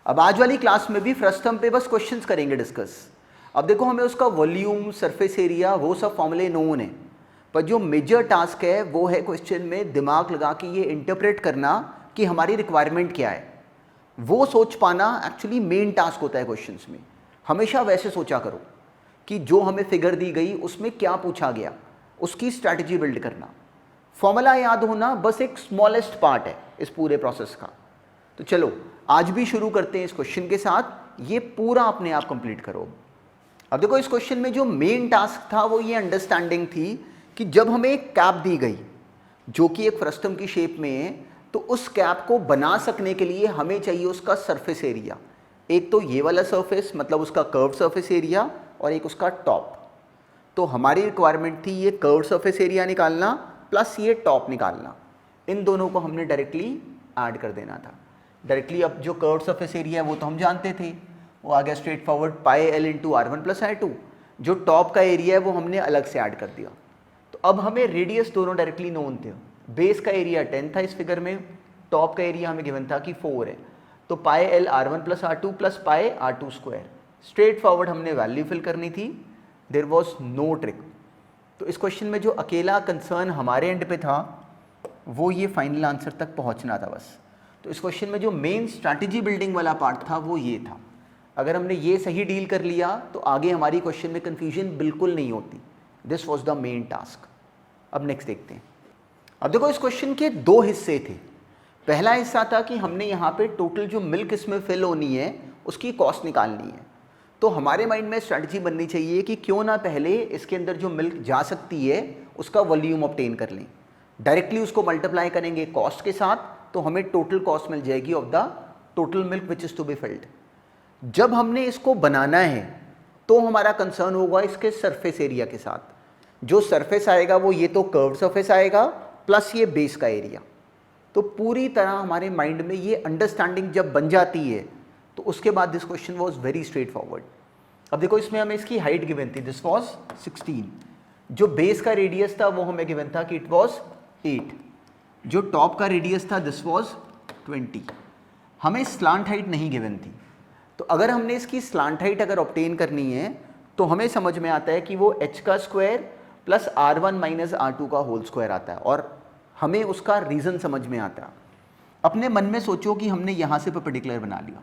अब आज वाली क्लास में भी फ्रस्टम पे बस क्वेश्चंस करेंगे डिस्कस। अब देखो हमें उसका वॉल्यूम, सरफेस एरिया, वो सब फॉर्मूले नोन है, पर जो मेजर टास्क है वो है क्वेश्चन में दिमाग लगा के ये इंटरप्रेट करना कि हमारी रिक्वायरमेंट क्या है। वो सोच पाना एक्चुअली मेन टास्क होता है क्वेश्चंस में। हमेशा वैसे सोचा करो कि जो हमें फिगर दी गई उसमें क्या पूछा गया, उसकी स्ट्रैटेजी बिल्ड करना। फॉर्मूला याद होना बस एक स्मॉलेस्ट पार्ट है इस पूरे प्रोसेस का। तो चलो आज भी शुरू करते हैं इस क्वेश्चन के साथ। ये पूरा अपने आप कंप्लीट करो। अब देखो इस क्वेश्चन में जो मेन टास्क था वो ये अंडरस्टैंडिंग थी कि जब हमें एक कैप दी गई जो कि एक फ्रस्टम की शेप में है, तो उस कैप को बना सकने के लिए हमें चाहिए उसका सरफेस एरिया। एक तो ये वाला सरफेस मतलब उसका कर्व सरफेस एरिया, और एक उसका टॉप। तो हमारी रिक्वायरमेंट थी ये कर्व सरफेस एरिया निकालना प्लस ये टॉप निकालना। इन दोनों को हमने डायरेक्टली ऐड कर देना था। डायरेक्टली अब जो कर्व सरफेस एरिया है वो तो हम जानते थे, वो आ गया straight forward pi L into R1 plus R2। जो टॉप का एरिया है वो हमने अलग से ऐड कर दिया। तो अब हमें रेडियस दोनों डायरेक्टली नोन थे। बेस का एरिया 10 था इस फिगर में, टॉप का एरिया हमें गिवन था कि 4 है। तो pi L R1 plus R2 plus pi R2 square. Straight forward हमने वैल्यू फिल करनी थी, देयर वॉज नो ट्रिक। तो इस क्वेश्चन में जो अकेला कंसर्न हमारे एंड पे था वो ये फाइनल आंसर तक पहुंचना था बस। तो इस क्वेश्चन में जो मेन स्ट्रैटेजी बिल्डिंग वाला पार्ट था वो ये था। अगर हमने ये सही डील कर लिया तो आगे हमारी क्वेश्चन में कन्फ्यूजन बिल्कुल नहीं होती। This was the main task. अब नेक्स्ट देखते हैं। अब देखो इस क्वेश्चन के दो हिस्से थे। पहला हिस्सा था कि हमने यहाँ पे टोटल जो मिल्क इसमें फिल होनी है उसकी कॉस्ट निकालनी है। तो हमारे माइंड में स्ट्रैटेजी बननी चाहिए कि क्यों ना पहले इसके अंदर जो मिल्क जा सकती है उसका वॉल्यूम ऑब्टेन कर लें। डायरेक्टली उसको मल्टीप्लाई करेंगे कॉस्ट के साथ तो हमें टोटल कॉस्ट मिल जाएगी of the total milk which is to be filled. जब हमने इसको बनाना है तो हमारा कंसर्न होगा इसके सरफेस एरिया के साथ। जो सरफेस आएगा वो ये तो कर्व सरफेस आएगा प्लस ये बेस का एरिया। तो पूरी तरह हमारे माइंड में ये अंडरस्टैंडिंग जब बन जाती है तो उसके बाद this question was very straight forward. अब देखो इसमें हमें इसकी हाइट गिवन थी, दिस वॉज 16। जो बेस का रेडियस था वो हमें गिवन था कि इट वॉज 8। जो टॉप का रेडियस था दिस वॉज 20। हमें स्लांट हाइट नहीं गिवन थी। तो अगर हमने इसकी स्लांट हाइट अगर ऑब्टेन करनी है तो हमें समझ में आता है कि वो h का square plus R1 minus R2 का होल स्क्वायर आता है, और हमें उसका रीज़न समझ में आता है। अपने मन में सोचो कि हमने यहाँ से परपेंडिकुलर बना लिया,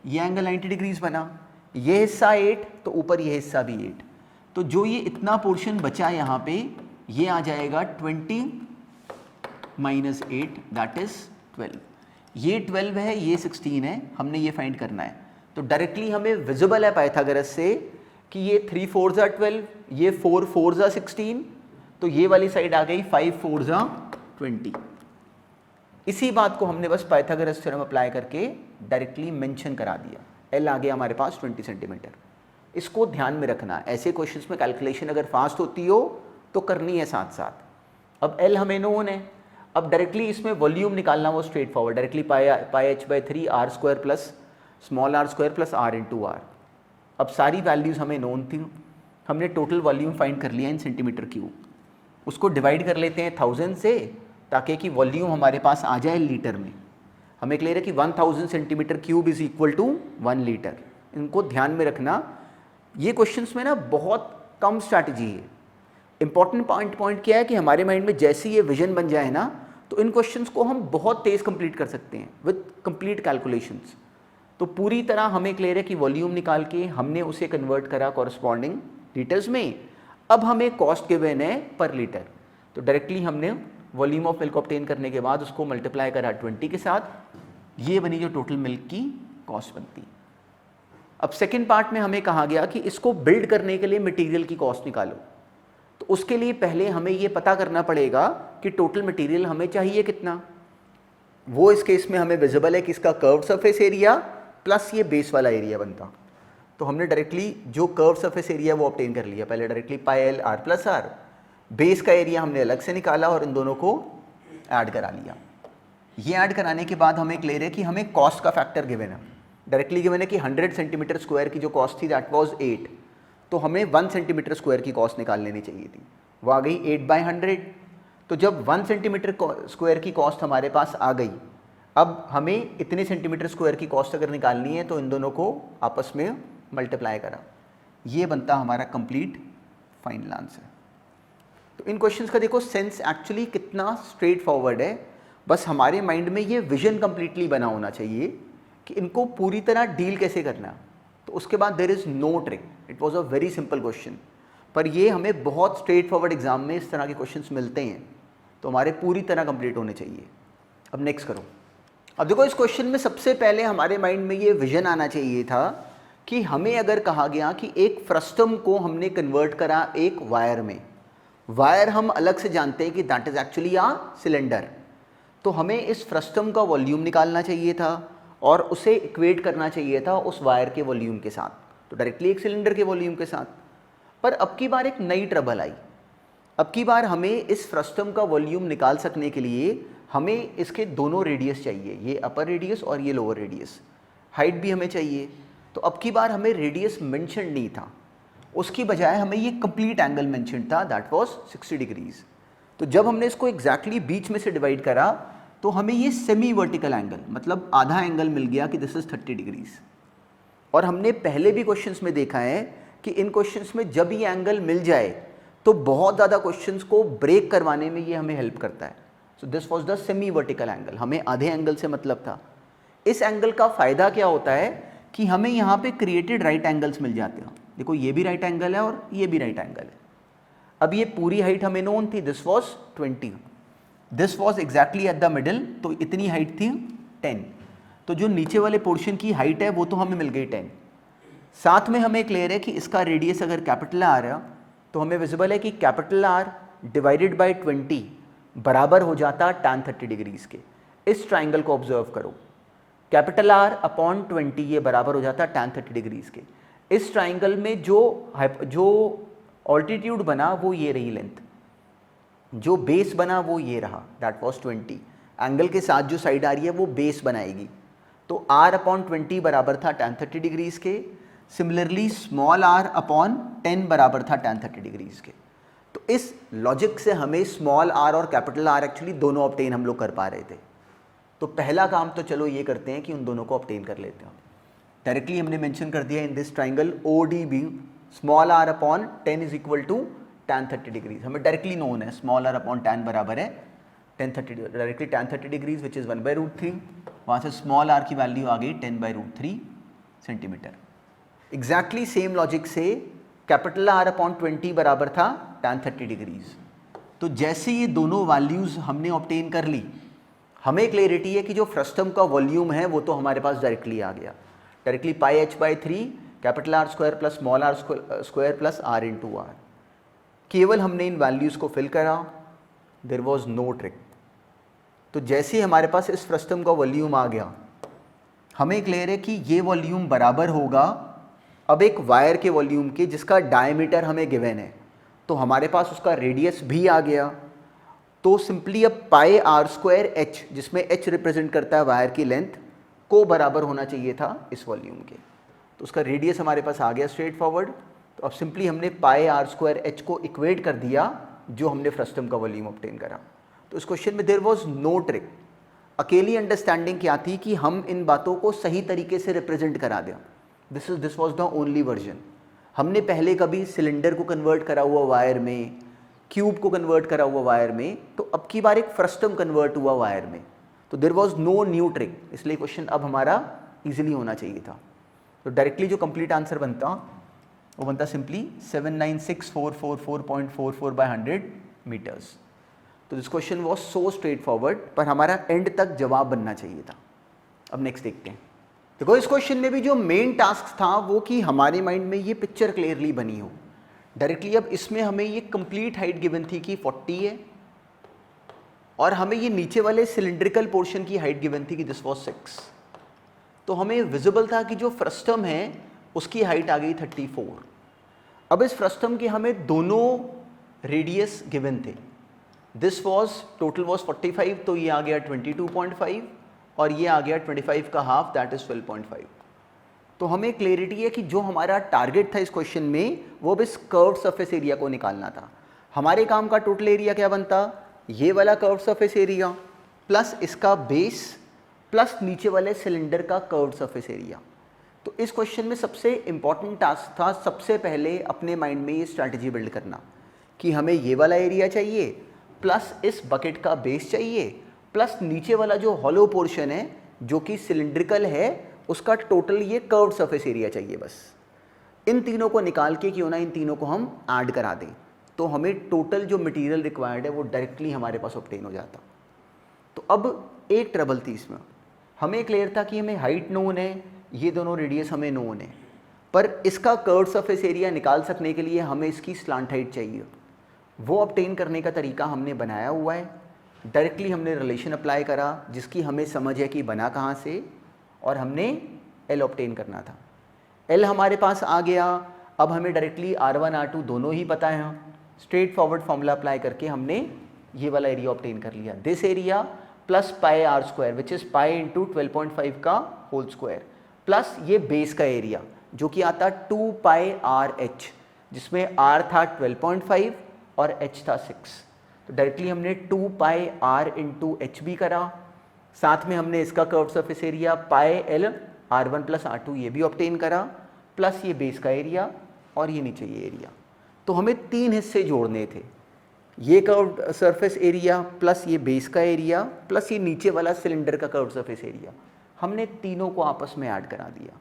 ये एंगल 90 डिग्रीज बना, ये हिस्सा 8 तो ऊपर ये हिस्सा भी 8। तो जो ये इतना पोर्शन बचा यहाँ पे ये आ जाएगा 20 माइनस 8 दैट इज 12। ये 12 है, ये 16 है, हमने ये फाइंड करना है। तो डायरेक्टली हमें विजिबल है पाइथागोरस से कि ये 3 4 जा 12, ये 4 4 जा 16, तो ये वाली साइड आ गई 5 4 जा 20। इसी बात को हमने बस पाइथागोरस थ्योरम अप्लाई करके डायरेक्टली मेंशन करा दिया। एल आ गया हमारे पास 20 सेंटीमीटर। इसको ध्यान में रखना, ऐसे क्वेश्चंस में कैलकुलेशन अगर फास्ट होती हो तो करनी है साथ साथ। अब एल हमें नोन है, अब डायरेक्टली इसमें वॉल्यूम निकालना वो straight forward, directly pi h/3 r square plus small r square plus r into r. अब सारी वैल्यूज़ हमें नोन थी, हमने टोटल वॉल्यूम फाइंड कर लिया इन सेंटीमीटर क्यूब। उसको डिवाइड कर लेते हैं 1000 से ताकि कि वॉल्यूम हमारे पास आ जाए लीटर में। हमें क्लियर है कि 1000 centimetre cube is equal to 1 litre. इनको ध्यान में रखना, ये क्वेश्चंस में ना बहुत कम स्ट्रैटेजी है। इंपॉर्टेंट पॉइंट क्या है कि हमारे माइंड में जैसे ये विजन बन जाए ना तो इन क्वेश्चंस को हम बहुत तेज़ कंप्लीट कर सकते हैं विद कंप्लीट कैलकुलेशंस। तो पूरी तरह हमें क्लियर है कि वॉल्यूम निकाल के हमने उसे कन्वर्ट करा कॉरस्पॉन्डिंग लीटर्स में। अब हमें कॉस्ट गिवन है पर लीटर, तो डायरेक्टली हमने वॉल्यूम ऑफ मिल्क ऑब्टेन करने के बाद उसको मल्टीप्लाई करा 20 के साथ, ये बनी जो टोटल मिल्क की कॉस्ट बनती। अब सेकेंड पार्ट में हमें कहा गया कि इसको बिल्ड करने के लिए मटेरियल की कॉस्ट निकालो। तो उसके लिए पहले हमें ये पता करना पड़ेगा कि टोटल मटेरियल हमें चाहिए कितना। वो इस केस में हमें विजिबल है कि इसका कर्व सरफेस एरिया प्लस ये बेस वाला एरिया बनता। तो हमने डायरेक्टली जो कर्व सरफेस एरिया वो ऑब्टेन कर लिया पहले, directly pi l r plus r. Base का एरिया हमने अलग से निकाला और इन दोनों को ऐड करा लिया। ये ऐड कराने के बाद हमें क्लियर है कि हमें कॉस्ट का फैक्टर गिवन है। डायरेक्टली गिवन है कि 100 सेंटीमीटर स्क्वायर की जो कॉस्ट थी दैट वाज 8, तो हमें 1 सेंटीमीटर स्क्वायर की कॉस्ट निकाल लेनी चाहिए थी, वो आ गई 8/100। तो जब 1 सेंटीमीटर स्क्वायर की कॉस्ट हमारे पास आ गई अब हमें इतने सेंटीमीटर स्क्वायर की कॉस्ट अगर निकालनी है तो इन दोनों को आपस में मल्टीप्लाई करा, ये बनता हमारा कंप्लीट फाइनल आंसर। तो इन क्वेश्चंस का देखो सेंस एक्चुअली कितना स्ट्रेट फॉरवर्ड है, बस हमारे माइंड में ये विजन कंप्लीटली बना होना चाहिए कि इनको पूरी तरह डील कैसे करना। तो उसके बाद there is no trick, it was a very simple question, पर ये हमें बहुत स्ट्रेट फॉरवर्ड एग्जाम में इस तरह के क्वेश्चंस मिलते हैं, तो हमारे पूरी तरह कंप्लीट होने चाहिए। अब नेक्स्ट करो। अब देखो इस क्वेश्चन में सबसे पहले हमारे माइंड में ये विजन आना चाहिए था कि हमें अगर कहा गया कि एक फ्रस्टम को हमने कन्वर्ट करा एक वायर में, वायर हम अलग से जानते हैं कि that is actually a cylinder, तो हमें इस फ्रस्टम का वॉल्यूम निकालना चाहिए था और उसे इक्वेट करना चाहिए था उस वायर के वॉल्यूम के साथ, तो डायरेक्टली एक सिलेंडर के वॉल्यूम के साथ। पर अब की बार एक नई ट्रबल आई, अब की बार हमें इस फ्रस्टम का वॉल्यूम निकाल सकने के लिए हमें इसके दोनों रेडियस चाहिए, ये अपर रेडियस और ये लोअर रेडियस, हाइट भी हमें चाहिए। तो अब की बार हमें रेडियस मेंशन नहीं था, उसकी बजाय हमें ये कंप्लीट एंगल मेंशन था, दैट वाज 60 डिग्रीज। तो जब हमने इसको एग्जैक्टली बीच में से डिवाइड करा तो हमें ये सेमी वर्टिकल एंगल मतलब आधा एंगल मिल गया कि दिस इज 30 डिग्रीज। और हमने पहले भी क्वेश्चंस में देखा है कि इन क्वेश्चंस में जब ये एंगल मिल जाए तो बहुत ज़्यादा क्वेश्चंस को ब्रेक करवाने में ये हमें हेल्प करता है। So this was the semi vertical angle, हमें आधे एंगल से मतलब था। इस एंगल का फ़ायदा क्या होता है कि हमें यहाँ पे क्रिएटेड राइट एंगल्स मिल जाते हैं। देखो ये भी राइट एंगल है और ये भी राइट एंगल है। अब ये पूरी हाइट हमें नोन थी, this was 20, this was exactly at the middle, तो इतनी हाइट थी 10। तो जो नीचे वाले पोर्शन की हाइट है वो तो हमें मिल गई 10। साथ में हमें क्लियर है कि इसका रेडियस अगर कैपिटल आर है तो हमें विजिबल है कि कैपिटल आर डिवाइडेड बाई 20 बराबर हो जाता tan 30 डिग्रीज के। इस ट्राइंगल को ऑब्जर्व करो, कैपिटल आर अपॉन 20 ये बराबर हो जाता tan 30 डिग्रीज के। इस ट्राइंगल में जो ऑल्टीट्यूड बना वो ये रही लेंथ, जो बेस बना वो ये रहा, दैट वाज 20। एंगल के साथ जो साइड आ रही है वो बेस बनाएगी, तो r अपॉन 20 बराबर था tan 30 डिग्रीज के। सिमिलरली स्मॉल r अपॉन 10 बराबर था tan 30 डिग्रीज के। तो इस लॉजिक से हमें स्मॉल r और कैपिटल R एक्चुअली दोनों ऑब्टेन हम लोग कर पा रहे थे। तो पहला काम तो चलो ये करते हैं कि उन दोनों को ऑब्टेन कर लेते हैं। डायरेक्टली हमने मेंशन कर दिया in this triangle ODB small r upon 10 is equal to tan 30 degrees. हमें डायरेक्टली नोन है स्मॉल r अपॉन tan बराबर है tan 30, directly tan 30 degrees which is 1/√3। वहाँ से स्मॉल r की वैल्यू आ गई 10/√3 सेंटीमीटर। एग्जैक्टली सेम लॉजिक से कैपिटल R अपॉन 20 बराबर था tan 30 डिग्रीज। तो जैसे ये दोनों वैल्यूज़ हमने ऑब्टेन कर ली, हमें क्लियरिटी है कि जो फ्रस्टम का वॉल्यूम है वो तो हमारे पास डायरेक्टली आ गया, directly πh/3 capital R square plus small r square plus r into r. केवल हमने इन वैल्यूज़ को फिल करा, देयर वाज नो ट्रिक। तो जैसे ही हमारे पास इस फ्रस्टम का वॉल्यूम आ गया, हमें क्लियर है कि ये वॉल्यूम बराबर होगा अब एक वायर के वॉल्यूम के जिसका डायमीटर हमें गिवन है, तो हमारे पास उसका रेडियस भी आ गया। तो सिंपली अब πr² h, जिसमें h रिप्रेजेंट करता है वायर की लेंथ, को बराबर होना चाहिए था इस वॉल्यूम के। तो उसका रेडियस हमारे पास आ गया स्ट्रेट फॉरवर्ड। तो अब सिंपली हमने πr² h को इक्वेट कर दिया जो हमने फ्रस्टम का वॉल्यूम ऑब्टेन करा। तो इस क्वेश्चन में देयर वाज नो ट्रिक। अकेली अंडरस्टैंडिंग क्या थी कि हम इन बातों को सही तरीके से रिप्रेजेंट करा दें। This was the only version. हमने पहले कभी सिलेंडर को कन्वर्ट करा हुआ वायर में, क्यूब को कन्वर्ट करा हुआ वायर में, तो अब की बार एक फ्रस्टम कन्वर्ट हुआ वायर में। तो there was no new trick, इसलिए क्वेश्चन अब हमारा इजीली होना चाहिए था। तो डायरेक्टली जो कंप्लीट आंसर बनता वो बनता सिंपली 796,444.44/100 मीटर्स। तो this question was so straight forward, पर हमारा एंड तक जवाब बनना चाहिए था। अब नेक्स्ट देखते हैं। देखो इस क्वेश्चन में भी जो मेन टास्क था वो कि हमारे माइंड में ये पिक्चर क्लियरली बनी हो डायरेक्टली। अब इसमें हमें ये कंप्लीट हाइट गिवन थी कि 40 है, और हमें ये नीचे वाले सिलिंड्रिकल पोर्शन की हाइट गिवन थी कि दिस वाज 6। तो हमें विजिबल था कि जो फ्रस्टम है उसकी हाइट आ गई 34। अब इस फ्रस्टम के हमें दोनों रेडियस गिवन थे, दिस वाज टोटल वाज 45, तो ये आ गया 22.5 और ये आ गया 25 का हाफ, दैट इज 12.5। तो हमें क्लियरिटी है कि जो हमारा टारगेट था इस क्वेश्चन में वो अब इस कर्व्ड सरफेस एरिया को निकालना था। हमारे काम का टोटल एरिया क्या बनता, ये वाला कर्व्ड सरफेस एरिया प्लस इसका बेस प्लस नीचे वाले सिलेंडर का कर्व्ड सरफेस एरिया। तो इस क्वेश्चन में सबसे इम्पॉर्टेंट टास्क था सबसे पहले अपने माइंड में ये स्ट्रैटेजी बिल्ड करना कि हमें ये वाला एरिया चाहिए, प्लस इस बकेट का बेस चाहिए, प्लस नीचे वाला जो हॉलो पोर्शन है जो कि सिलिंड्रिकल है उसका टोटल ये कर्व्ड सरफेस एरिया चाहिए। बस इन तीनों को निकाल के क्यों ना इन तीनों को हम ऐड करा दें तो हमें टोटल जो मटेरियल रिक्वायर्ड है वो डायरेक्टली हमारे पास ऑब्टेन हो जाता। तो अब एक ट्रबल थी इसमें, हमें क्लियर था कि हमें हाइट नोन है, ये दोनों रेडियस हमें नोन है, पर इसका कर्व्ड सरफेस एरिया निकाल सकने के लिए हमें इसकी स्लांट हाइट चाहिए। वो ऑब्टेन करने का तरीका हमने बनाया हुआ है, डायरेक्टली हमने रिलेशन अप्लाई करा जिसकी हमें समझ है कि बना कहाँ से, और हमने एल ऑब्टेन करना था। एल हमारे पास आ गया, अब हमें डायरेक्टली R1 R2 दोनों ही पता है, स्ट्रेट फॉरवर्ड फॉर्मूला अप्लाई करके हमने ये वाला एरिया ऑब्टेन कर लिया। This area plus pi r square which is pi into 12.5 का होल स्क्वायर, प्लस ये बेस का एरिया जो कि आता 2 पाई आर एच, जिसमें r था 12.5 और h था 6। तो डायरेक्टली हमने 2 पाई r इंटू एच भी करा, साथ में हमने इसका curved surface area pi L R1 plus R2 ये भी ऑब्टेन करा, प्लस ये बेस का एरिया और ये नीचे ये एरिया। तो हमें तीन हिस्से जोड़ने थे, ये कर्व्ड सरफेस एरिया प्लस ये बेस का एरिया प्लस ये नीचे वाला सिलेंडर का कर्व्ड सरफेस एरिया। हमने तीनों को आपस में ऐड करा दिया।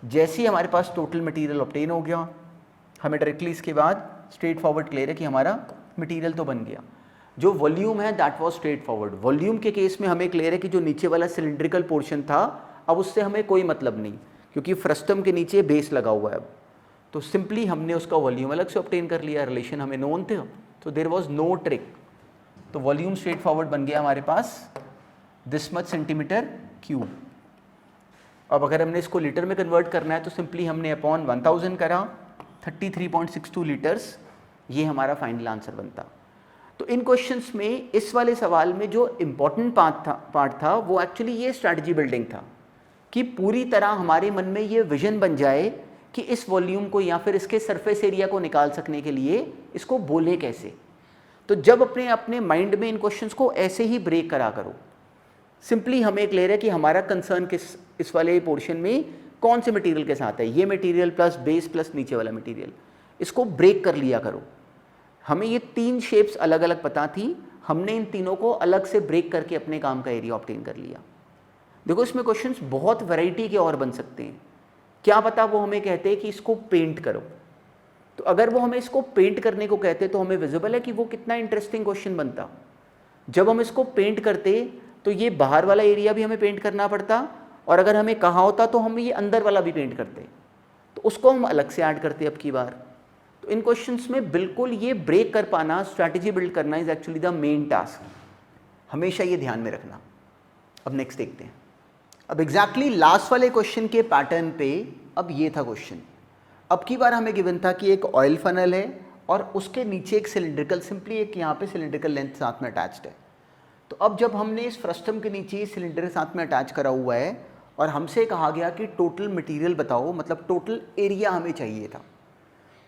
जैसे ही हमारे पास टोटल मटेरियल ऑब्टेन हो गया, हमें डायरेक्टली इसके बाद स्ट्रेट फॉरवर्ड क्लियर है कि हमारा मटेरियल तो बन गया। जो वॉल्यूम है that was straight forward. Volume के केस में हमें क्लियर है कि जो नीचे वाला सिलिंड्रिकल पोर्शन था अब उससे हमें कोई मतलब नहीं, क्योंकि फ्रस्टम के नीचे बेस लगा हुआ है अब। तो सिंपली हमने उसका वॉल्यूम अलग से ऑब्टेन कर लिया, रिलेशन हमें नोन थे, तो देयर वाज नो ट्रिक। तो वॉल्यूम स्ट्रेट फॉरवर्ड बन गया हमारे पास दिस मच सेंटीमीटर क्यूब। अब अगर हमने इसको लीटर में कन्वर्ट करना है तो सिंपली हमने अपॉन 1000 करा, 33.62 लीटर्स, ये हमारा फाइनल आंसर बनता। तो इन क्वेश्चंस में इस वाले सवाल में जो इम्पोर्टेंट पार्ट था वो एक्चुअली ये स्ट्रैटेजी बिल्डिंग था कि पूरी तरह हमारे मन में ये विजन बन जाए कि इस वॉल्यूम को या फिर इसके सरफेस एरिया को निकाल सकने के लिए इसको बोले कैसे। तो जब अपने अपने माइंड में इन क्वेश्चंस को ऐसे ही ब्रेक करा करो, सिंपली हमें क्लियर है कि हमारा कंसर्न किस इस वाले पोर्शन में कौन से मटेरियल के साथ है, ये मटेरियल प्लस बेस प्लस नीचे वाला मटेरियल, इसको ब्रेक कर लिया करो। हमें ये तीन शेप्स अलग अलग पता थी, हमने इन तीनों को अलग से ब्रेक करके अपने काम का एरिया ऑब्टेन कर लिया। देखो इसमें क्वेश्चंस बहुत वैरायटी के और बन सकते हैं, क्या पता वो हमें कहते हैं कि इसको पेंट करो, तो अगर वो हमें इसको पेंट करने को कहते तो हमें विजिबल है कि वो कितना इंटरेस्टिंग क्वेश्चन बनता। जब हम इसको पेंट करते तो ये बाहर वाला एरिया भी हमें पेंट करना पड़ता, और अगर हमें कहा होता तो हम ये अंदर वाला भी पेंट करते, तो उसको हम अलग से ऐड करते अब की बार। तो इन क्वेश्चंस में बिल्कुल ये ब्रेक कर पाना, स्ट्रैटेजी बिल्ड करना is actually the main task, हमेशा ये ध्यान में रखना। अब नेक्स्ट देखते हैं। अब एग्जैक्टली लास्ट वाले क्वेश्चन के पैटर्न पे अब ये था क्वेश्चन। अब की बार हमें गिवन था कि एक ऑयल फनल है और उसके नीचे एक सिलिंड्रिकल, सिंपली एक यहाँ पे सिलिंड्रिकल लेंथ साथ में अटैच्ड है। तो अब जब हमने इस फ्रस्टम के नीचे सिलेंडर साथ में अटैच करा हुआ है और हमसे कहा गया कि टोटल मटेरियल बताओ, मतलब टोटल एरिया हमें चाहिए था,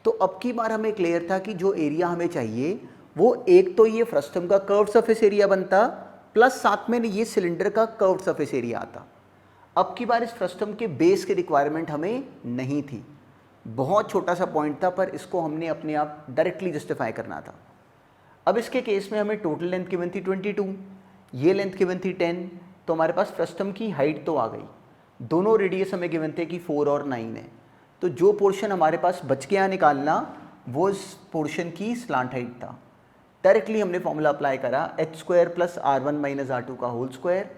तो अब की बार हमें क्लियर था कि जो एरिया हमें चाहिए वो एक तो ये फ्रस्टम का कर्व्ड सरफेस एरिया बनता, प्लस साथ में ये सिलेंडर का कर्व्ड सरफेस एरिया आता। अब की बार इस फ्रस्टम के बेस की रिक्वायरमेंट हमें नहीं थी, बहुत छोटा सा पॉइंट था, पर इसको हमने अपने आप डायरेक्टली जस्टिफाई करना था। अब इसके केस में हमें टोटल लेंथ गिवन थी 22, ये लेंथ गिवन थी 10, तो हमारे पास फ्रस्टम की हाइट तो आ गई। दोनों रेडियस हमें गिवन थे कि 4 और 9 है, तो जो पोर्शन हमारे पास बच गया निकालना वो इस पोर्शन की स्लांट हाइट था। डायरेक्टली हमने फॉर्मूला अप्लाई करा, h square plus R1 minus R2 का होल स्क्वायर,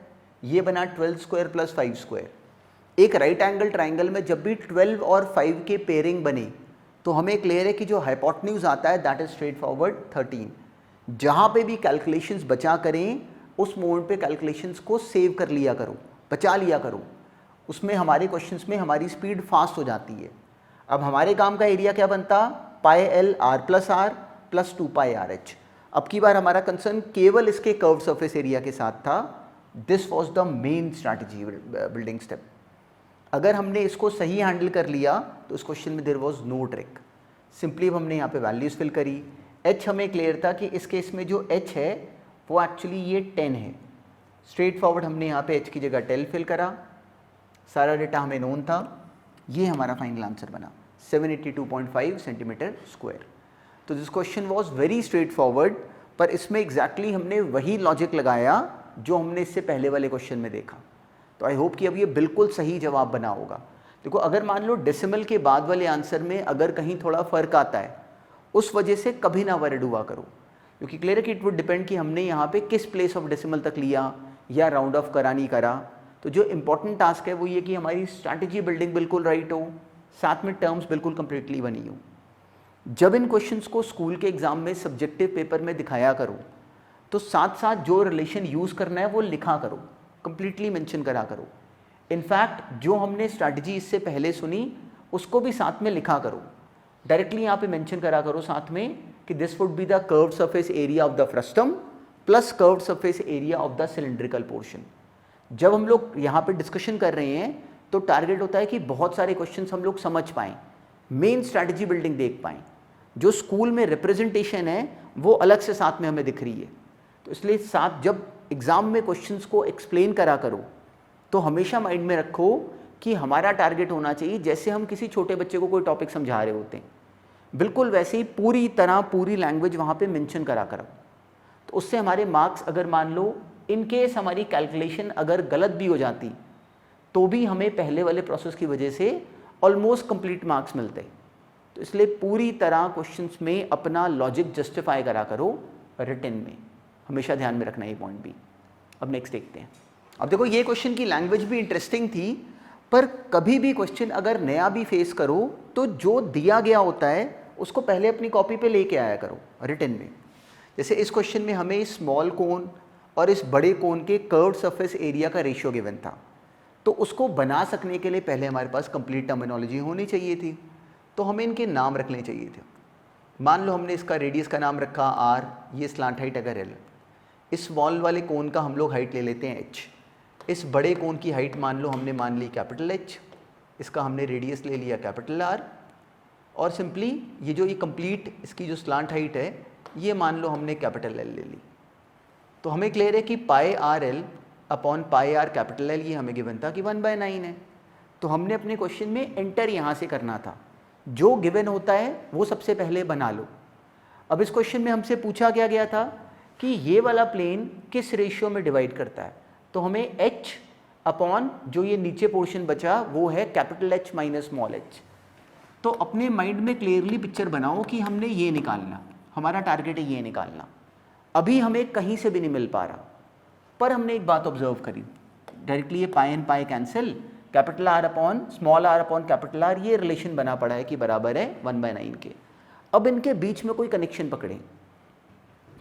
ये बना 12 स्क्वायर प्लस 5 स्क्वायर। एक राइट एंगल ट्राइंगल में जब भी 12 और 5 के पेयरिंग बने तो हमें क्लियर है कि जो हाइपोटेन्यूज आता है दैट इज स्ट्रेट फॉरवर्ड 13। जहाँ पे भी कैलकुलेशंस बचा करें उस मोमेंट पे कैलकुलेशंस को सेव कर लिया करो, बचा लिया करो, उसमें हमारे क्वेश्चंस में हमारी स्पीड फास्ट हो जाती है। अब हमारे काम का एरिया क्या बनता, पाई l r plus 2 pi r H. अब की बार हमारा कंसर्न केवल इसके कर्व्ड सरफेस एरिया के साथ था। This was the main strategy building step. अगर हमने इसको सही हैंडल कर लिया तो इस क्वेश्चन में there was no trick, simply अब हमने यहाँ पे वैल्यूज फिल करी। h हमें क्लियर था कि इस केस में जो h है वो एक्चुअली ये 10 है, स्ट्रेट फॉरवर्ड हमने यहाँ पे h की जगह 10 फिल करा, सारा डेटा हमें नोन था, ये हमारा फाइनल आंसर बना 782.5 सेंटीमीटर स्क्वायर। तो this question was very straight forward, पर इसमें एग्जैक्टली हमने वही लॉजिक लगाया जो हमने इससे पहले वाले क्वेश्चन में देखा। तो आई होप कि अब ये बिल्कुल सही जवाब बना होगा। देखो अगर मान लो डेसिमल के बाद वाले आंसर में अगर कहीं थोड़ा फ़र्क आता है, उस वजह से कभी ना वरिड हुआ करो, क्योंकि क्लियर है कि इट वुड डिपेंड कि हमने यहाँ पे किस प्लेस ऑफ डेसिमल तक लिया या राउंड ऑफ करा नहीं करा। तो जो इंपॉर्टेंट टास्क है वो ये कि हमारी स्ट्रैटेजी बिल्डिंग बिल्कुल राइट हो, साथ में टर्म्स बिल्कुल कंप्लीटली बनी हो। जब इन क्वेश्चंस को स्कूल के एग्जाम में सब्जेक्टिव पेपर में दिखाया करो, तो साथ साथ जो रिलेशन यूज़ करना है वो लिखा करो, कंप्लीटली मेंशन करा करो। इनफैक्ट जो हमने स्ट्रैटेजी इससे पहले सुनी उसको भी साथ में लिखा करो, डायरेक्टली यहाँ पे मेंशन करा करो साथ में कि this would be the curved surface area of the frustum plus curved surface area of the cylindrical portion. जब हम लोग यहाँ पे डिस्कशन कर रहे हैं तो टारगेट होता है कि बहुत सारे क्वेश्चंस हम लोग समझ पाएँ, मेन स्ट्रैटेजी बिल्डिंग देख पाएँ। जो स्कूल में रिप्रेजेंटेशन है वो अलग से साथ में हमें दिख रही है। तो इसलिए साथ जब एग्ज़ाम में क्वेश्चंस को एक्सप्लेन करा करो तो हमेशा माइंड में रखो कि हमारा टारगेट होना चाहिए जैसे हम किसी छोटे बच्चे को कोई टॉपिक समझा रहे होते हैं, बिल्कुल वैसे ही पूरी तरह पूरी लैंग्वेज वहाँ पे मेंशन करा करो। तो उससे हमारे मार्क्स अगर मान लो इन केस हमारी कैलकुलेशन अगर गलत भी हो जाती तो भी हमें पहले वाले प्रोसेस की वजह से ऑलमोस्ट कंप्लीट मार्क्स मिलते। तो इसलिए पूरी तरह क्वेश्चंस में अपना लॉजिक जस्टिफाई करा करो रिटन में, हमेशा ध्यान में रखना ये पॉइंट भी। अब नेक्स्ट देखते हैं। अब देखो ये क्वेश्चन की लैंग्वेज भी इंटरेस्टिंग थी, पर कभी भी क्वेश्चन अगर नया भी फेस करो तो जो दिया गया होता है उसको पहले अपनी कॉपी पे लेके आया करो रिटन में। जैसे इस क्वेश्चन में हमें स्मॉल कोन और इस बड़े कोन के कर्व्ड सरफेस एरिया का रेशियो गिवन था, तो उसको बना सकने के लिए पहले हमारे पास कंप्लीट टर्मिनोलॉजी होनी चाहिए थी। तो हमें इनके नाम रखने चाहिए थे। मान लो हमने इसका रेडियस का नाम रखा r, ये स्लांट हाइट अगर l, इस स्मॉल वाले कोन का हम लोग हाइट ले लेते हैं h, इस बड़े कोन की हाइट मान लो हमने मान ली कैपिटल H, इसका हमने रेडियस ले लिया कैपिटल R, और सिंपली ये जो ये कंप्लीट इसकी जो स्लांट हाइट है ये मान लो हमने कैपिटल L ले ली। तो हमें क्लियर है कि pi R L upon pi R capital L ये हमें गिवन था कि 1/9 है। तो हमने अपने क्वेश्चन में एंटर यहाँ से करना था, जो गिवन होता है वो सबसे पहले बना लो। अब इस क्वेश्चन में हमसे पूछा क्या गया था कि ये वाला प्लेन किस रेशियो में डिवाइड करता है, तो हमें h अपॉन जो ये नीचे पोर्शन बचा वो है capital H minus small h। तो अपने माइंड में क्लियरली पिक्चर बनाओ कि हमने ये निकालना, हमारा टारगेट है ये निकालना। अभी हमें कहीं से भी नहीं मिल पा रहा, पर हमने एक बात ऑब्जर्व करी, डायरेक्टली ये pi and pi cancel, capital R upon small r upon capital R ये रिलेशन बना पड़ा है कि बराबर है 1/9 के। अब इनके बीच में कोई कनेक्शन पकड़ें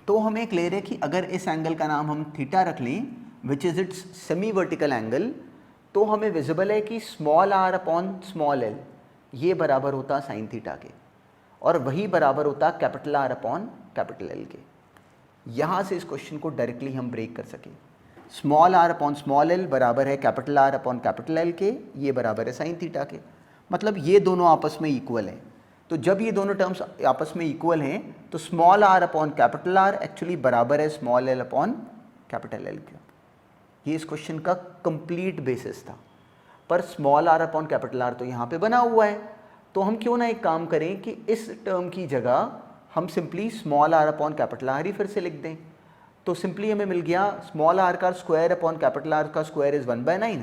तो हमें क्लियर है कि अगर इस एंगल का नाम हम थीटा रख लें which is it's semi vertical angle, तो हमें विजिबल है कि small r upon small l ये बराबर होता साइन थीटा के, और वही बराबर होता capital R upon capital L के। यहाँ से इस क्वेश्चन को डायरेक्टली हम ब्रेक कर सकें। Small r upon small l बराबर है capital R upon capital L के, ये बराबर है साइन थीटा के, मतलब ये दोनों आपस में इक्वल हैं। तो जब ये दोनों टर्म्स आपस में इक्वल हैं तो small r upon capital R actually बराबर है small l upon capital L के। ये इस क्वेश्चन का कंप्लीट बेसिस था, पर small r upon capital R तो यहाँ पे बना हुआ है, तो हम क्यों ना एक काम करें कि इस टर्म की जगह हम simply small r upon capital R ही फिर से लिख दें। तो सिंपली हमें मिल गया स्मॉल r का स्क्वायर अपॉन कैपिटल R का स्क्वायर इज़ 1/9,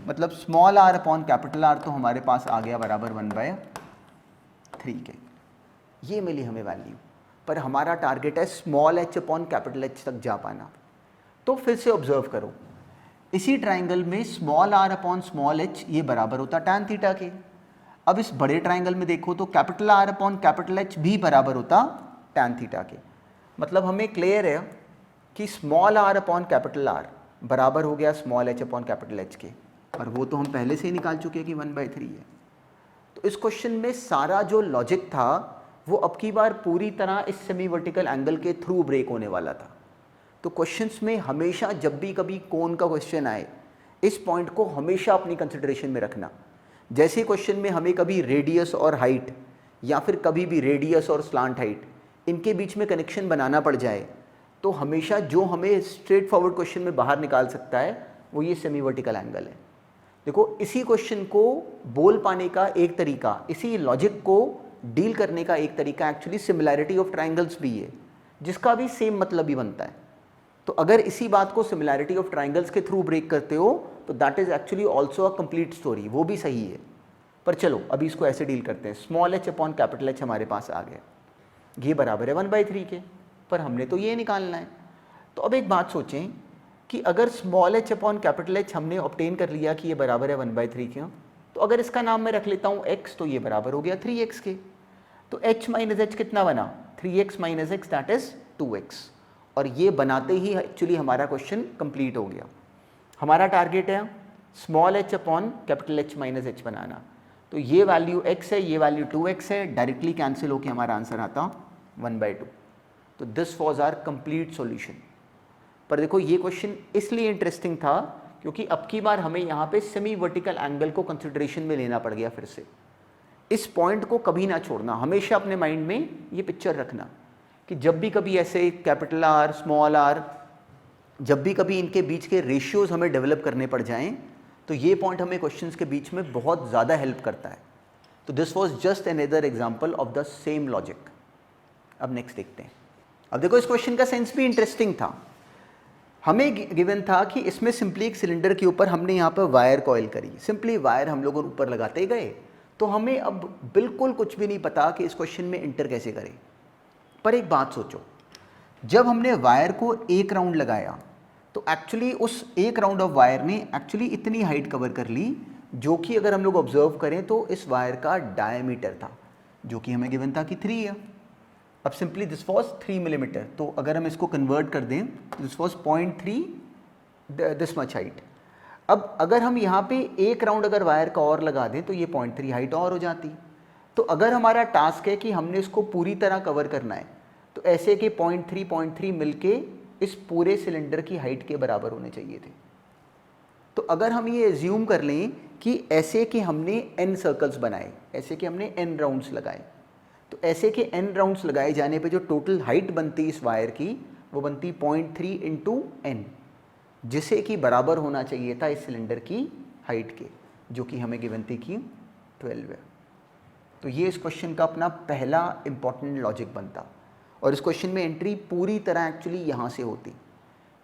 मतलब small r upon capital R तो हमारे पास आ गया बराबर 1/3 के। ये मिली हमें वैल्यू, पर हमारा टारगेट है small h upon capital H तक जा पाना। तो फिर से ऑब्जर्व करो, इसी ट्राइंगल में small r upon small h ये बराबर होता टैन थीटा के। अब इस बड़े ट्राइंगल में देखो तो capital R upon capital H भी बराबर होता टैन थीटा के। मतलब हमें क्लियर है कि small r upon capital R बराबर हो गया small h upon capital H के, और वो तो हम पहले से ही निकाल चुके हैं कि 1/3 है। तो इस क्वेश्चन में सारा जो लॉजिक था वो अब की बार पूरी तरह इस सेमी वर्टिकल एंगल के थ्रू ब्रेक होने वाला था। तो क्वेश्चंस में हमेशा जब भी कभी कोन का क्वेश्चन आए, इस पॉइंट को हमेशा अपनी कंसिडरेशन में रखना। जैसे क्वेश्चन में हमें कभी रेडियस और हाइट या फिर कभी भी रेडियस और स्लांट हाइट इनके बीच में कनेक्शन बनाना पड़ जाए, तो हमेशा जो हमें स्ट्रेट फॉरवर्ड क्वेश्चन में बाहर निकाल सकता है वो ये सेमी वर्टिकल एंगल है। देखो इसी क्वेश्चन को बोल पाने का एक तरीका, इसी लॉजिक को डील करने का एक तरीका एक्चुअली सिमिलैरिटी ऑफ ट्राइंगल्स भी है, जिसका भी सेम मतलब ही बनता है। तो अगर इसी बात को सिमिलैरिटी ऑफ ट्राइंगल्स के थ्रू ब्रेक करते हो तो that is actually also a complete story, वो भी सही है। पर चलो अभी इसको ऐसे डील करते हैं। Small H upon capital H हमारे पास आ गया, ये बराबर है 1/3 के, पर हमने तो ये निकालना है। तो अब एक बात सोचें कि अगर small H upon capital H हमने ऑब्टेन कर लिया कि ये बराबर है 1/3 के, तो अगर इसका नाम मैं रख लेता हूँ x, तो ये बराबर हो गया 3x के। तो h माइनस एच कितना बना, 3x minus x that is 2x। और ये बनाते ही एक्चुअली हमारा क्वेश्चन कंप्लीट हो गया। हमारा टारगेट है small H upon capital H minus H बनाना। तो ये वैल्यू x है, ये वैल्यू 2x है, डायरेक्टली कैंसिल होकर हमारा आंसर आता 1/2। तो this was our complete solution. पर देखो ये क्वेश्चन इसलिए इंटरेस्टिंग था क्योंकि अब की बार हमें यहाँ पे सेमी वर्टिकल एंगल को कंसिडरेशन में लेना पड़ गया फिर से। इस पॉइंट को कभी ना छोड़ना, हमेशा अपने माइंड में ये पिक्चर रखना कि जब भी कभी ऐसे कैपिटल आर स्मॉल आर, जब भी कभी इनके बीच के रेशियोज हमें डेवलप करने पड़ जाएं तो ये पॉइंट हमें क्वेश्चंस के बीच में बहुत ज़्यादा हेल्प करता है। तो this was just another example of the same logic. अब नेक्स्ट देखते हैं। अब देखो इस क्वेश्चन का सेंस भी इंटरेस्टिंग था। हमें गिवन था कि इसमें सिंपली एक सिलेंडर के ऊपर हमने यहाँ पर वायर कॉइल करी, सिंपली वायर हम लोगों ऊपर लगाते गए। तो हमें अब बिल्कुल कुछ भी नहीं पता कि इस क्वेश्चन में इंटर कैसे करें। पर एक बात सोचो, जब हमने वायर को एक राउंड लगाया तो एक्चुअली उस एक राउंड ऑफ वायर ने एक्चुअली इतनी हाइट कवर कर ली, जो कि अगर हम लोग ऑब्जर्व करें तो इस वायर का डायमीटर था, जो कि हमें गिवन था कि 3 है। अब सिंपली दिस वॉज 3 मिलीमीटर, तो अगर हम इसको कन्वर्ट कर दें this was 0.3 this much height. अब अगर हम यहाँ पे एक राउंड अगर वायर का और लगा दें तो ये 0.3 हाइट और हो जाती। तो अगर हमारा टास्क है कि हमने इसको पूरी तरह कवर करना है तो ऐसे कि 0.3 मिलके इस पूरे सिलेंडर की हाइट के बराबर होने चाहिए थे। तो अगर हम ये एज्यूम कर लें कि ऐसे कि हमने n सर्कल्स बनाए, ऐसे कि हमने n राउंड्स लगाए, तो ऐसे के n राउंड्स लगाए जाने पे जो टोटल हाइट बनती इस वायर की वो बनती 0.3 इंटू n, जिसे कि बराबर होना चाहिए था इस सिलेंडर की हाइट के, जो कि हमें गिवन थी कि 12 है। तो ये इस क्वेश्चन का अपना पहला इंपॉर्टेंट लॉजिक बनता। और इस क्वेश्चन में एंट्री पूरी तरह एक्चुअली यहाँ से होती।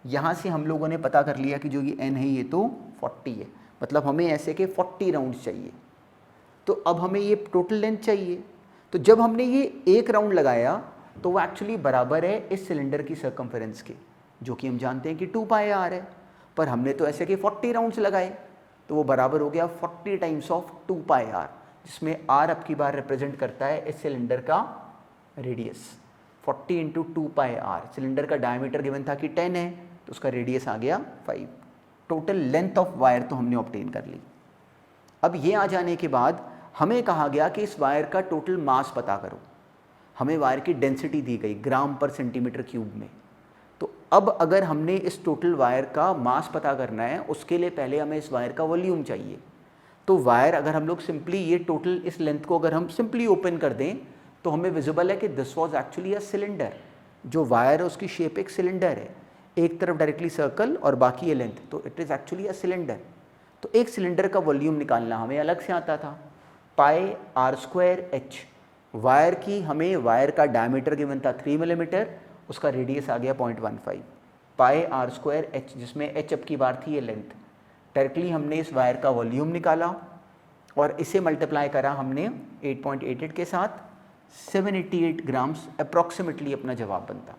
यहाँ से हम लोगों ने पता कर लिया कि जो ये n है ये तो 40 है, मतलब हमें ऐसे के 40 राउंड्स चाहिए। तो अब हमें ये टोटल लेंथ चाहिए। तो जब हमने ये एक राउंड लगाया तो वो एक्चुअली बराबर है इस सिलेंडर की सर्कमफेरेंस के, जो कि हम जानते हैं कि 2πr है। पर हमने तो ऐसे के 40 राउंड्स लगाए तो वो बराबर हो गया 40 टाइम्स ऑफ 2πr, जिसमें r अब की बार रिप्रेजेंट करता है इस सिलेंडर का रेडियस। 40 इंटू 2πr, सिलेंडर का डायमीटर गिवन था कि 10 है तो उसका रेडियस आ गया 5। टोटल लेंथ ऑफ वायर तो हमने ऑब्टेन कर ली। अब ये आ जाने के बाद हमें कहा गया कि इस वायर का टोटल मास पता करो। हमें वायर की डेंसिटी दी गई ग्राम पर सेंटीमीटर क्यूब में। तो अब अगर हमने इस टोटल वायर का मास पता करना है, उसके लिए पहले हमें इस वायर का वॉल्यूम चाहिए। तो वायर अगर हम लोग सिंपली ये टोटल इस लेंथ को अगर हम सिंपली ओपन कर दें तो हमें विजिबल है कि this was actually a cylinder. जो वायर है उसकी शेप एक सिलेंडर है, एक तरफ डायरेक्टली सर्कल और बाकी ये लेंथ, तो it is actually a cylinder. तो एक सिलेंडर का वॉल्यूम निकालना हमें अलग से आता था, πr²h। वायर की हमें वायर का डायमीटर गिवन था 3 मिलीमीटर, उसका रेडियस आ गया 0.15 πr²h, जिसमें h अब की बार थी ये लेंथ। डायरेक्टली हमने इस वायर का वॉल्यूम निकाला और इसे मल्टीप्लाई करा हमने 8.88 के साथ, 788 ग्राम्स अप्रॉक्सीमेटली अपना जवाब बनता।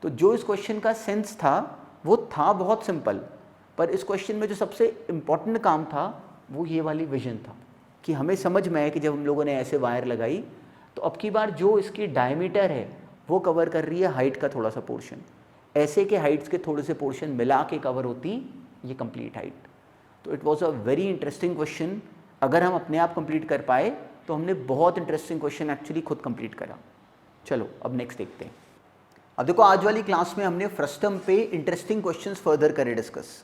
तो जो इस क्वेश्चन का सेंस था वो था बहुत सिंपल, पर इस क्वेश्चन में जो सबसे इम्पॉर्टेंट काम था वो ये वाली विजन था कि हमें समझ में आया कि जब हम लोगों ने ऐसे वायर लगाई तो अब की बार जो इसकी डायमीटर है वो कवर कर रही है हाइट का थोड़ा सा पोर्शन, ऐसे के हाइट्स के थोड़े से पोर्शन मिला के कवर होती ये कंप्लीट हाइट। तो it was a very interesting question. अगर हम अपने आप कंप्लीट कर पाए तो हमने बहुत इंटरेस्टिंग क्वेश्चन एक्चुअली खुद कंप्लीट करा। चलो अब नेक्स्ट देखते हैं। अब देखो आज वाली क्लास में हमने फ्रस्टम पे इंटरेस्टिंग क्वेश्चंस फर्दर करे डिस्कस।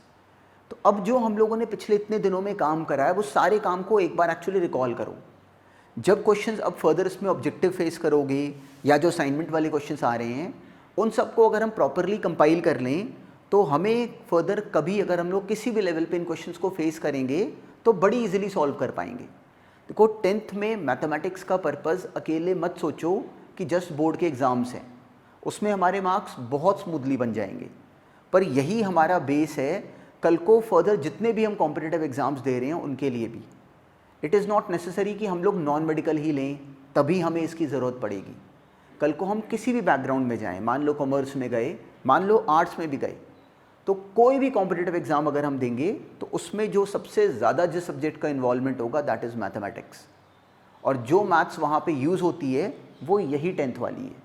तो अब जो हम लोगों ने पिछले इतने दिनों में काम करा है वो सारे काम को एक बार एक्चुअली रिकॉल करो। जब क्वेश्चंस अब फर्दर इसमें ऑब्जेक्टिव फेस करोगे या जो असाइनमेंट वाले क्वेश्चंस आ रहे हैं उन सबको अगर हम प्रॉपरली कंपाइल कर लें तो हमें फर्दर कभी अगर हम लोग किसी भी लेवल पे इन क्वेश्चंस को फेस करेंगे तो बड़ी इजीली सॉल्व कर पाएंगे। देखो 10th में मैथमेटिक्स का पर्पस अकेले मत सोचो कि जस्ट बोर्ड के एग्ज़ाम्स हैं, उसमें हमारे मार्क्स बहुत स्मूथली बन जाएंगे, पर यही हमारा बेस है कल को फर्दर जितने भी हम कॉम्पिटिटिव एग्ज़ाम्स दे रहे हैं उनके लिए भी। इट इज़ नॉट नेसेसरी कि हम लोग नॉन मेडिकल ही लें तभी हमें इसकी ज़रूरत पड़ेगी। कल को हम किसी भी बैकग्राउंड में जाएं, मान लो कॉमर्स में गए, मान लो आर्ट्स में भी गए, तो कोई भी कॉम्पिटिटिव एग्ज़ाम अगर हम देंगे तो उसमें जो सबसे ज़्यादा जिस सब्जेक्ट का इन्वॉल्वमेंट होगा दैट इज़ मैथमेटिक्स, और जो मैथ्स वहाँ पे यूज़ होती है वो यही 10th वाली है।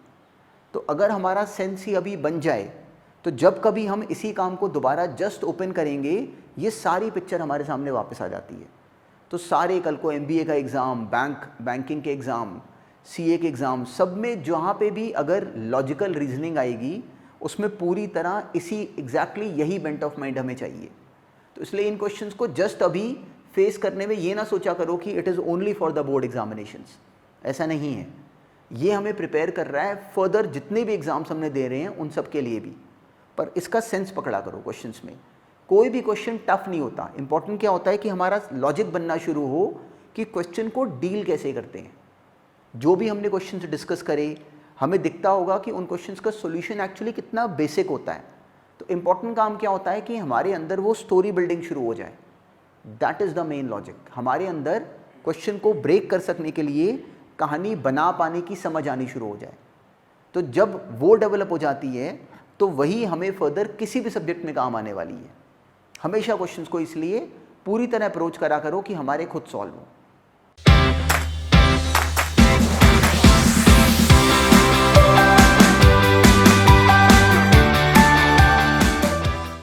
तो अगर हमारा सेंस ही अभी बन जाए तो जब कभी हम इसी काम को दोबारा जस्ट ओपन करेंगे ये सारी पिक्चर हमारे सामने वापस आ जाती है। तो सारे कल को MBA का एग्ज़ाम, बैंकिंग के एग्ज़ाम, CA के एग्ज़ाम, सब में जहाँ पे भी अगर लॉजिकल रीजनिंग आएगी उसमें पूरी तरह इसी एग्जैक्टली यही बेंट ऑफ माइंड हमें चाहिए। तो इसलिए इन क्वेश्चंस को जस्ट अभी फेस करने में ये ना सोचा करो कि it is only for the board examinations, ऐसा नहीं है। ये हमें प्रिपेयर कर रहा है फर्दर जितने भी एग्ज़ाम्स हमने दे रहे हैं उन सब के लिए भी। पर इसका सेंस पकड़ा करो क्वेश्चंस में, कोई भी क्वेश्चन टफ नहीं होता। इंपॉर्टेंट क्या होता है कि हमारा लॉजिक बनना शुरू हो कि क्वेश्चन को डील कैसे करते हैं। जो भी हमने क्वेश्चंस डिस्कस करे हमें दिखता होगा कि उन क्वेश्चंस का सॉल्यूशन एक्चुअली कितना बेसिक होता है। तो इंपॉर्टेंट काम क्या होता है कि हमारे अंदर वो स्टोरी बिल्डिंग शुरू हो जाए। That is the main logic. हमारे अंदर क्वेश्चन को ब्रेक कर सकने के लिए कहानी बना पाने की समझ आनी शुरू हो जाए। तो जब वो डेवलप हो जाती है तो वही हमें फर्दर किसी भी सब्जेक्ट में काम आने वाली है। हमेशा क्वेश्चंस को इसलिए पूरी तरह अप्रोच करा करो कि हमारे खुद सॉल्व हो।